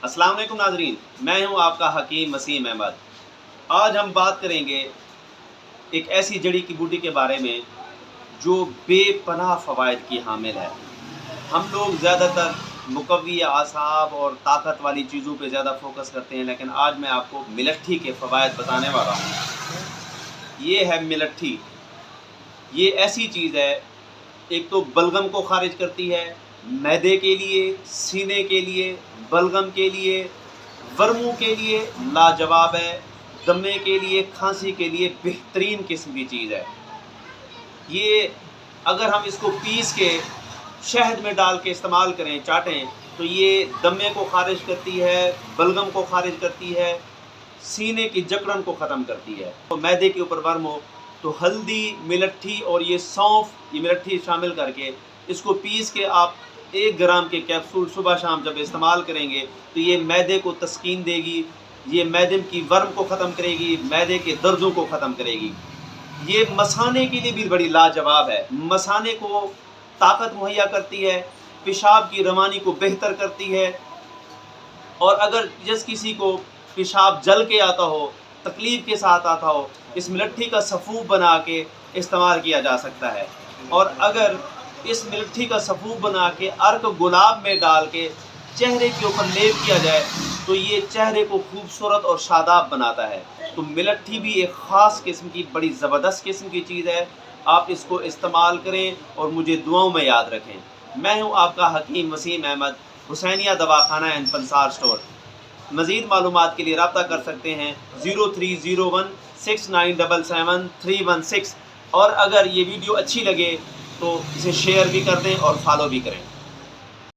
अस्सलाम वालेकुम नाजरीन, मैं हूं आपका हकीम वसीम अहमद। आज हम बात करेंगे एक ऐसी जड़ी की बूटी के बारे में जो बेपनाह फ़वाइद की हामिल है। हम लोग ज़्यादातर मुकव्वी आसाब और ताकत वाली चीज़ों पे ज़्यादा फोकस करते हैं, लेकिन आज मैं आपको मिलट्ठी के फ़वाइद बताने वाला हूँ। ये है मिलट्ठी। ये ऐसी चीज़ है, एक तो बलगम को खारिज करती है, मैदे के लिए, सीने के लिए, बलगम के लिए, वर्मों के लिए लाजवाब है, दमे के लिए, खांसी के लिए बेहतरीन किस्म की चीज़ है। ये अगर हम इसको पीस के शहद में डाल के इस्तेमाल करें, चाटें, तो ये दमे को खारिज करती है, बलगम को खारिज करती है, सीने की जकड़न को ख़त्म करती है। तो मैदे के ऊपर वर्म हो तो हल्दी, मिलट्ठी और ये सौंफ, ये मिलट्ठी शामिल करके इसको पीस के आप 1 ग्राम के कैप्सूल सुबह शाम जब इस्तेमाल करेंगे तो ये मैदे को तस्कीन देगी, ये मैदे की वर्म को ख़त्म करेगी, मैदे के दर्दों को ख़त्म करेगी। ये मसाने के लिए भी बड़ी लाजवाब है। मसाने को ताकत मुहैया करती है, पेशाब की रवानी को बेहतर करती है, और अगर जिस किसी को पेशाब जल के आता हो, तकलीफ़ के साथ आता हो, इस मिलट्ठी का सफ़ूफ बना के इस्तेमाल किया जा सकता है। और अगर इस मिलट्ठी का सफ़ूफ बना के अर्क गुलाब में डाल के चेहरे के ऊपर लेप किया जाए तो ये चेहरे को खूबसूरत और शादाब बनाता है। तो मिलट्ठी भी एक ख़ास किस्म की बड़ी ज़बरदस्त किस्म की चीज़ है। आप इसको इस्तेमाल करें और मुझे दुआओं में याद रखें। मैं हूँ आपका हकीम वसीम अहमद, हुसैनिया दवाखाना एंड पंसार स्टोर। मज़ीद मालूमात के लिए रब्ता कर सकते हैं 0301 6977 316। और अगर ये वीडियो अच्छी लगे तो इसे शेयर भी कर दें और फॉलो भी करें।